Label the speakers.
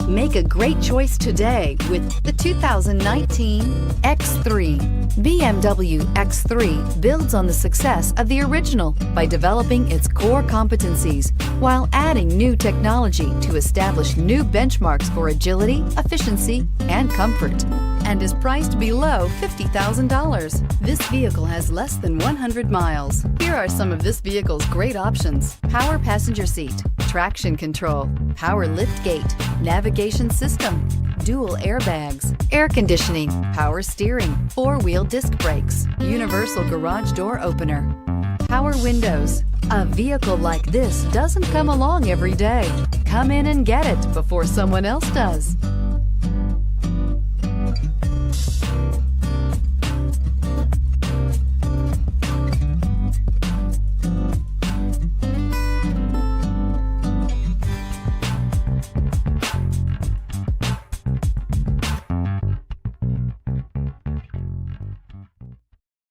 Speaker 1: Make a great choice today with the 2019 X3. BMW X3 builds on the success of the original by developing its core competencies while adding new technology to establish new benchmarks for agility, efficiency, and comfort, and is priced below $50,000. This vehicle has less than 100 miles. Here are some of this vehicle's great options: power passenger seat, traction control, power liftgate, navigation system, dual airbags, air conditioning, power steering, four-wheel disc brakes, universal garage door opener, power windows. A vehicle like this doesn't come along every day. Come in and get it before someone else does.